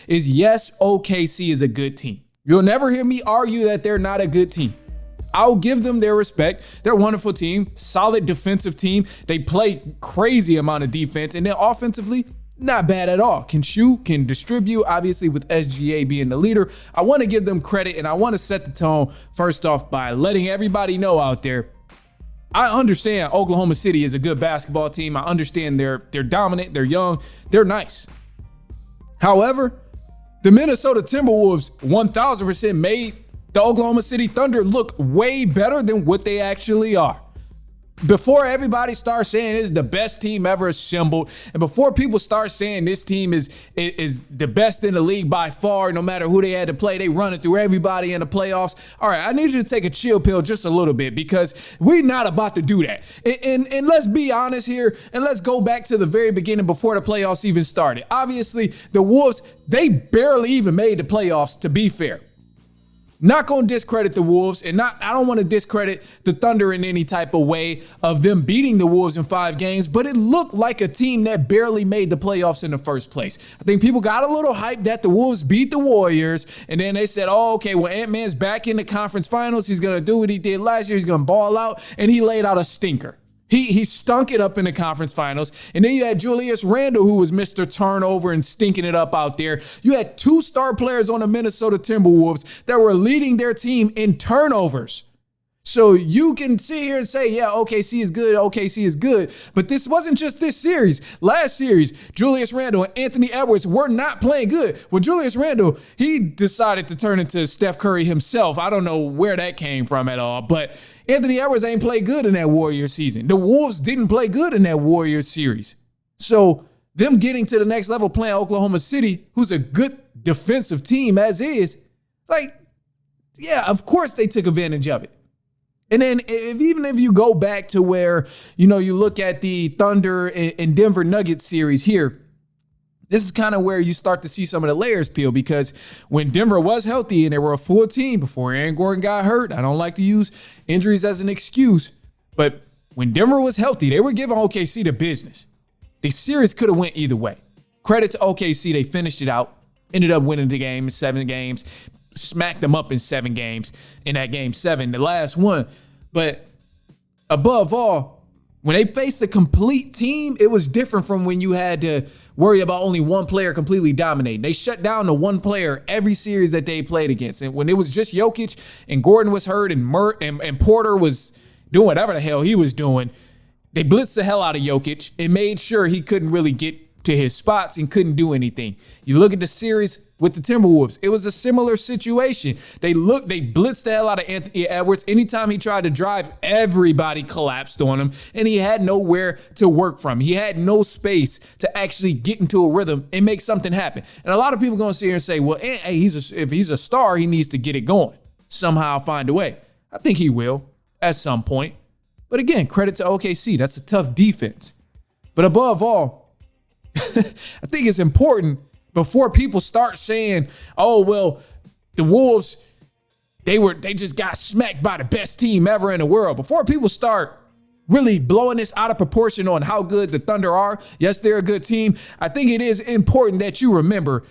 is yes, OKC is a good team. You'll never hear me argue that they're not a good team. I'll give them their respect. They're a wonderful team, solid defensive team. They play crazy amount of defense, and then offensively, not bad at all. Can shoot, can distribute, obviously with SGA being the leader. I want to give them credit, and I want to set the tone first off by letting everybody know out there, I understand Oklahoma City is a good basketball team. I understand they're dominant, they're young, they're nice. However, the Minnesota Timberwolves 1000% made the Oklahoma City Thunder look way better than what they actually are. Before everybody starts saying this is the best team ever assembled, and before people start saying this team is the best in the league by far, no matter who they had to play, they run it through everybody in the playoffs. All right, I need you to take a chill pill just a little bit, because we're not about to do that. And let's be honest here, and let's go back to the very beginning before the playoffs even started. Obviously, the Wolves, they barely even made the playoffs, to be fair. Not going to discredit the Wolves, and I don't want to discredit the Thunder in any type of way of them beating the Wolves in 5 games, but it looked like a team that barely made the playoffs in the first place. I think people got a little hyped that the Wolves beat the Warriors, and then they said, oh, okay, well, Ant-Man's back in the conference finals. He's going to do what he did last year. He's going to ball out, and he laid out a stinker. He stunk it up in the conference finals. And then you had Julius Randle, who was Mr. Turnover and stinking it up out there. You had 2 star players on the Minnesota Timberwolves that were leading their team in turnovers. So you can sit here and say, yeah, OKC is good, OKC is good. But this wasn't just this series. Last series, Julius Randle and Anthony Edwards were not playing good. Well, Julius Randle, he decided to turn into Steph Curry himself. I don't know where that came from at all, but Anthony Edwards ain't played good in that Warriors season. The Wolves didn't play good in that Warriors series. So them getting to the next level, playing Oklahoma City, who's a good defensive team as is, like, yeah, of course they took advantage of it. And then even if you go back to where, you look at the Thunder and Denver Nuggets series here, this is kind of where you start to see some of the layers peel, because when Denver was healthy and they were a full team before Aaron Gordon got hurt, I don't like to use injuries as an excuse, but when Denver was healthy, they were giving OKC the business. The series could have went either way. Credit to OKC, they finished it out, ended up winning the game in 7 games, smacked them up in 7 games in that game 7, the last one. But above all, when they faced a complete team, it was different from when you had to worry about only one player completely dominating. They shut down the one player every series that they played against. And when it was just Jokic and Gordon was hurt and Porter was doing whatever the hell he was doing, they blitzed the hell out of Jokic and made sure he couldn't really get to his spots and couldn't do anything. You look at the series with the Timberwolves, it was a similar situation. They blitzed the hell out of Anthony Edwards. Anytime he tried to drive, everybody collapsed on him, and he had nowhere to work from. He had no space to actually get into a rhythm and make something happen. And a lot of people are going to sit here and say, well, hey, if he's a star, he needs to get it going. Somehow find a way. I think he will at some point. But again, credit to OKC. That's a tough defense. But above all, I think it's important before people start saying, oh, well, the Wolves, they just got smacked by the best team ever in the world. Before people start really blowing this out of proportion on how good the Thunder are, yes, they're a good team, I think it is important that you remember,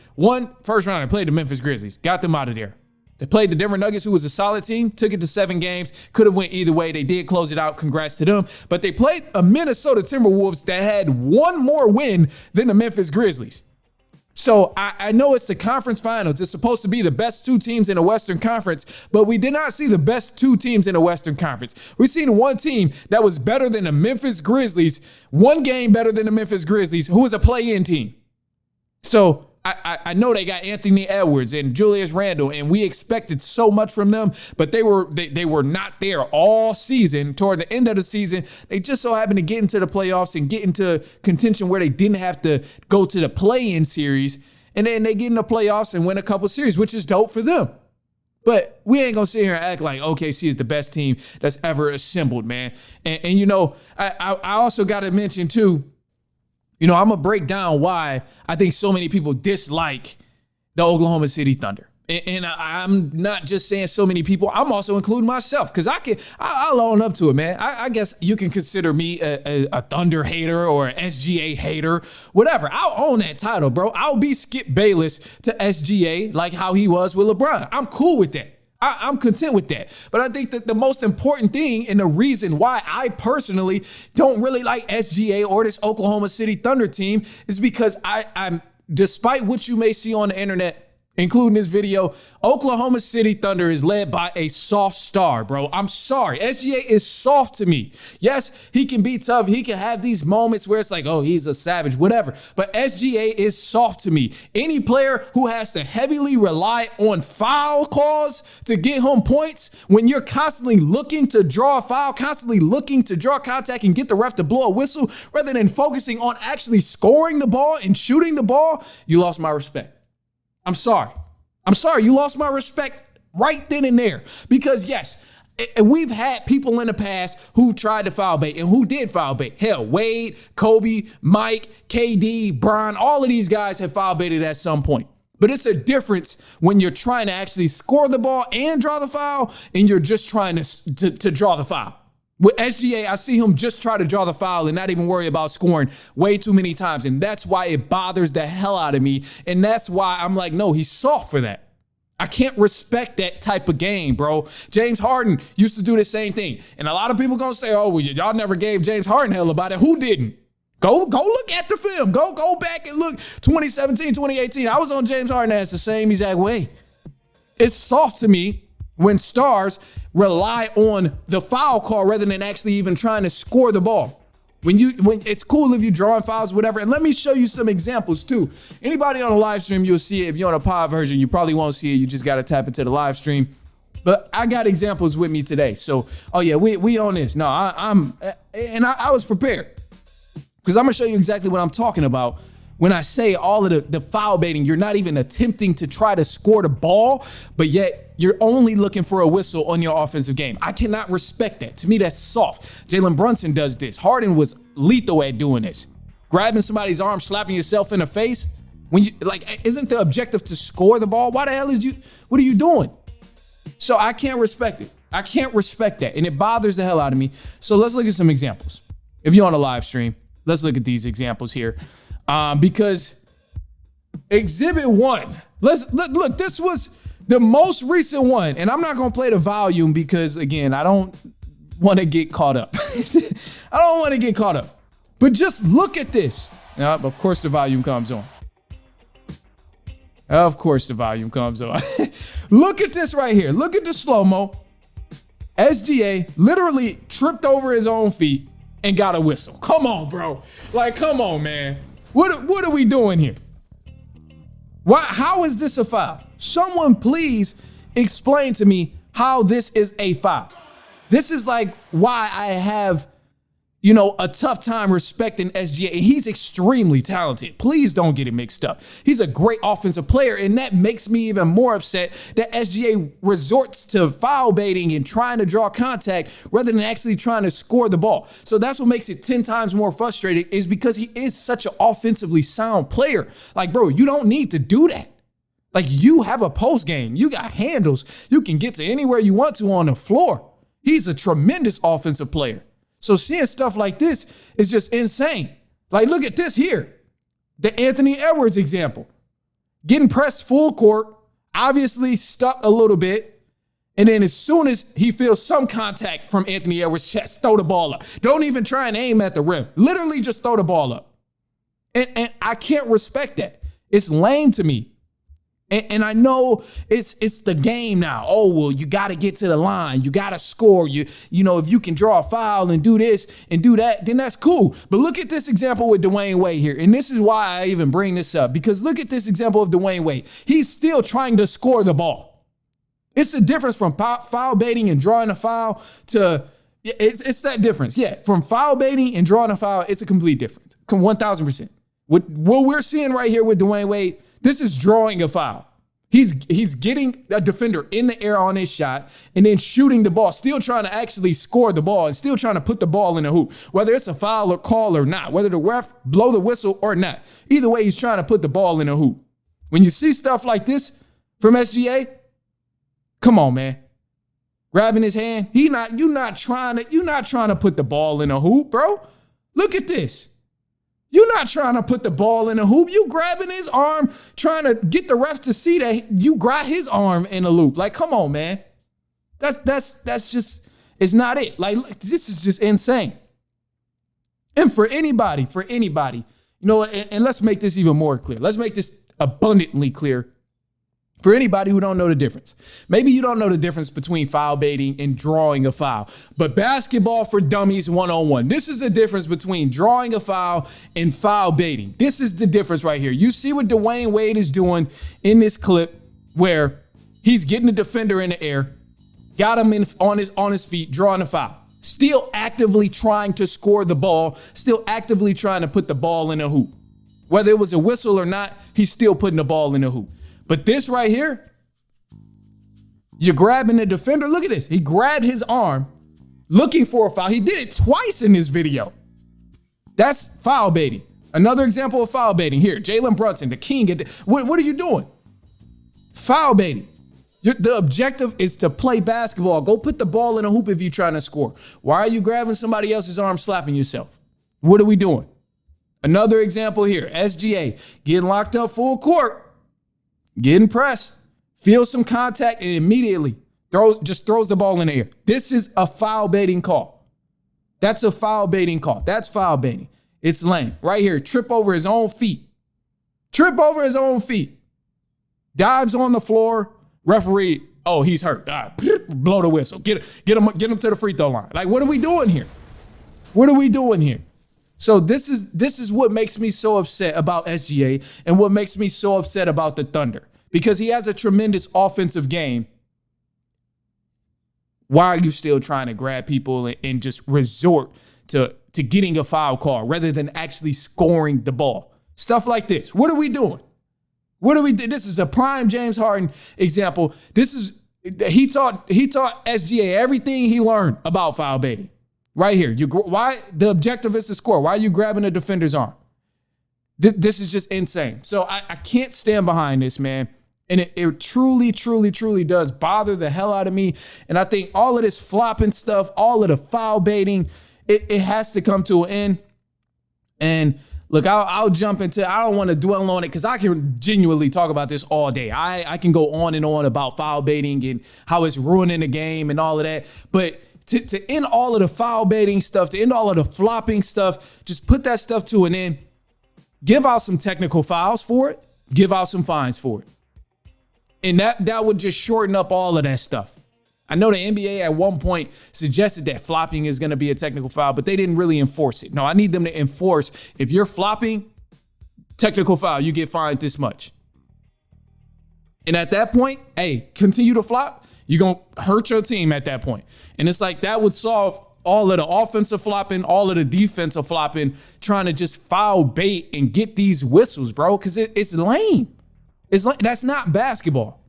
first round, they played the Memphis Grizzlies, got them out of there. They played the Denver Nuggets, who was a solid team, took it to 7 games, could have went either way. They did close it out. Congrats to them. But they played a Minnesota Timberwolves that had one more win than the Memphis Grizzlies. So I know it's the conference finals. It's supposed to be the best 2 teams in the Western Conference, but we did not see the best 2 teams in the Western Conference. We've seen one team that was better than the Memphis Grizzlies, 1 game better than the Memphis Grizzlies, who was a play-in team. So I know they got Anthony Edwards and Julius Randle, and we expected so much from them, but they were not there all season. Toward the end of the season, they just so happened to get into the playoffs and get into contention where they didn't have to go to the play-in series, and then they get in the playoffs and win a couple series, which is dope for them. But we ain't gonna sit here and act like OKC is the best team that's ever assembled, man. And I also got to mention too, I'm going to break down why I think so many people dislike the Oklahoma City Thunder. And I'm not just saying so many people, I'm also including myself, because I'll own up to it, man. I guess you can consider me a Thunder hater or an SGA hater, whatever. I'll own that title, bro. I'll be Skip Bayless to SGA like how he was with LeBron. I'm cool with that. I'm content with that. But I think that the most important thing and the reason why I personally don't really like SGA or this Oklahoma City Thunder team is because I'm despite what you may see on the internet, including this video, Oklahoma City Thunder is led by a soft star, bro. I'm sorry. SGA is soft to me. Yes, he can be tough. He can have these moments where it's like, oh, he's a savage, whatever. But SGA is soft to me. Any player who has to heavily rely on foul calls to get home points, when you're constantly looking to draw a foul, constantly looking to draw contact and get the ref to blow a whistle, rather than focusing on actually scoring the ball and shooting the ball, you lost my respect. I'm sorry. You lost my respect right then and there. Because yes, we've had people in the past who tried to foul bait and who did foul bait. Hell, Wade, Kobe, Mike, KD, Bron, all of these guys have foul baited at some point. But it's a difference when you're trying to actually score the ball and draw the foul, and you're just trying to draw the foul. With SGA, I see him just try to draw the foul and not even worry about scoring way too many times. And that's why it bothers the hell out of me. And that's why I'm like, no, he's soft for that. I can't respect that type of game, bro. James Harden used to do the same thing. And a lot of people gonna say, oh, well, y'all never gave James Harden hell about it. Who didn't? Go look at the film. Go back and look. 2017, 2018. I was on James Harden as the same exact way. It's soft to me when stars rely on the foul call rather than actually even trying to score the ball. When it's cool if you're drawing fouls, whatever. And let me show you some examples too. Anybody on a live stream, you'll see it. If you're on a pod version, you probably won't see it. You just got to tap into the live stream. But I got examples with me today. So, oh yeah, we on this. No, I was prepared, because I'm gonna show you exactly what I'm talking about. When I say all of the foul baiting, you're not even attempting to try to score the ball, but yet you're only looking for a whistle on your offensive game. I cannot respect that. To me, that's soft. Jalen Brunson does this. Harden was lethal at doing this. Grabbing somebody's arm, slapping yourself in the face. When you isn't the objective to score the ball? Why the hell what are you doing? So I can't respect it. I can't respect that. And it bothers the hell out of me. So let's look at some examples. If you're on a live stream, let's look at these examples here. Because exhibit 1, look, this was the most recent one, and I'm not going to play the volume because, again, I don't want to get caught up. But just look at this. Now, of course, the volume comes on. Look at this right here. Look at the slow-mo. SGA literally tripped over his own feet and got a whistle. Come on, bro. Come on, man. What are we doing here? How is this a foul? Someone please explain to me how this is a foul. This is why I have, a tough time respecting SGA. And he's extremely talented. Please don't get it mixed up. He's a great offensive player, and that makes me even more upset that SGA resorts to foul baiting and trying to draw contact rather than actually trying to score the ball. So that's what makes it 10 times more frustrating, is because he is such an offensively sound player. Bro, you don't need to do that. You have a post game. You got handles. You can get to anywhere you want to on the floor. He's a tremendous offensive player. So seeing stuff like this is just insane. Look at this here. The Anthony Edwards example. Getting pressed full court, obviously stuck a little bit. And then as soon as he feels some contact from Anthony Edwards' chest, throw the ball up. Don't even try and aim at the rim. Literally just throw the ball up. And I can't respect that. It's lame to me. And I know it's the game now. Oh, well, you got to get to the line. You got to score. If you can draw a foul and do this and do that, then that's cool. But look at this example with Dwayne Wade here. And this is why I even bring this up, because look at this example of Dwayne Wade. He's still trying to score the ball. It's a difference from foul baiting and drawing a foul to it's that difference. Yeah, from foul baiting and drawing a foul, it's a complete difference. 1,000%. What we're seeing right here with Dwayne Wade, this is drawing a foul. He's getting a defender in the air on his shot and then shooting the ball, still trying to actually score the ball and still trying to put the ball in the hoop, whether it's a foul or call or not, whether the ref blow the whistle or not. Either way, he's trying to put the ball in the hoop. When you see stuff like this, from SGA? Come on, man. Grabbing his hand. You're not trying to put the ball in a hoop, bro. Look at this. You're not trying to put the ball in a hoop. You grabbing his arm, trying to get the ref to see that you grab his arm in a loop. Like, come on, man. That's just, it's not it. Like, this is just insane. And for anybody, you know, and let's make this even more clear. Let's make this abundantly clear. For anybody who don't know the difference, maybe you don't know the difference between foul baiting and drawing a foul, but basketball for dummies 101. This is the difference between drawing a foul and foul baiting. This is the difference right here. You see what Dwayne Wade is doing in this clip where he's getting the defender in the air, got him on his feet, drawing a foul, still actively trying to score the ball, still actively trying to put the ball in a hoop. Whether it was a whistle or not, he's still putting the ball in the hoop. But this right here, you're grabbing the defender. Look at this. He grabbed his arm looking for a foul. He did it twice in this video. That's foul baiting. Another example of foul baiting here. Jalen Brunson, the king. What are you doing? Foul baiting. The objective is to play basketball. Go put the ball in a hoop if you're trying to score. Why are you grabbing somebody else's arm, slapping yourself? What are we doing? Another example here. SGA getting locked up full court. Getting pressed, feels some contact, and immediately just throws the ball in the air. This is a foul baiting call. That's a foul baiting call. That's foul baiting. It's lame. Right here, trip over his own feet. Trip over his own feet. Dives on the floor. Referee, oh, he's hurt. Blow the whistle. Get him to the free throw line. Like, what are we doing here? What are we doing here? So this is what makes me so upset about SGA and what makes me so upset about the Thunder, because he has a tremendous offensive game. Why are you still trying to grab people and just resort to getting a foul call rather than actually scoring the ball? Stuff like this. What are we doing? This is a prime James Harden example. He taught SGA everything he learned about foul baiting. Right here. Why the objective is to score. Why are you grabbing a defender's arm? This is just insane. So I can't stand behind this, man. And it truly, truly, truly does bother the hell out of me. And I think all of this flopping stuff, all of the foul baiting, it has to come to an end. And look, I'll jump into, I don't want to dwell on it because I can genuinely talk about this all day. I can go on and on about foul baiting and how it's ruining the game and all of that. But to end all of the foul baiting stuff, to end all of the flopping stuff, just put that stuff to an end. Give out some technical fouls for it. Give out some fines for it. And that would just shorten up all of that stuff. I know the NBA at one point suggested that flopping is going to be a technical foul, but they didn't really enforce it. No, I need them to enforce, if you're flopping, technical foul, you get fined this much. And at that point, hey, continue to flop. You're going to hurt your team at that point. And it's like that would solve all of the offensive flopping, all of the defensive flopping, trying to just foul bait and get these whistles, bro, because it's lame. That's not basketball.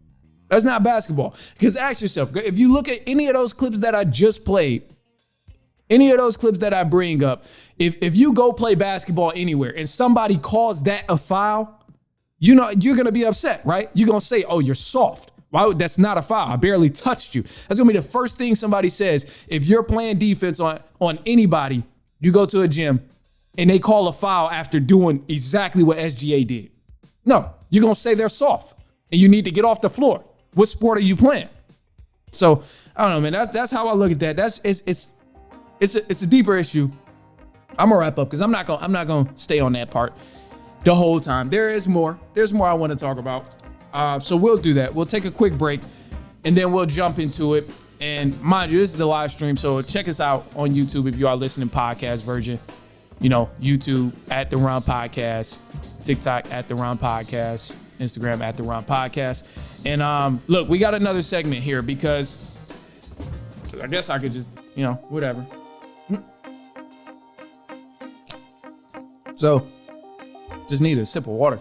That's not basketball. Because ask yourself, if you look at any of those clips that I just played, any of those clips that I bring up, if you go play basketball anywhere and somebody calls that a foul, you know, you're going to be upset, right? You're going to say, oh, you're soft. Why? That's not a foul. I barely touched you. That's going to be the first thing somebody says. If you're playing defense on anybody, you go to a gym and they call a foul after doing exactly what SGA did. No, you're going to say they're soft and you need to get off the floor. What sport are you playing? So I don't know, man. That's how I look at that. It's a deeper issue. I'm gonna wrap up because I'm not gonna stay on that part the whole time. There's more I want to talk about. So we'll do that. We'll take a quick break and then we'll jump into it. And mind you, this is the live stream, so check us out on YouTube if you are listening podcast version. You know, YouTube at The Run Podcast, TikTok at The Run Podcast, Instagram at The Run Podcast. And look, we got another segment here because I guess I could just, whatever. So, just need a sip of water.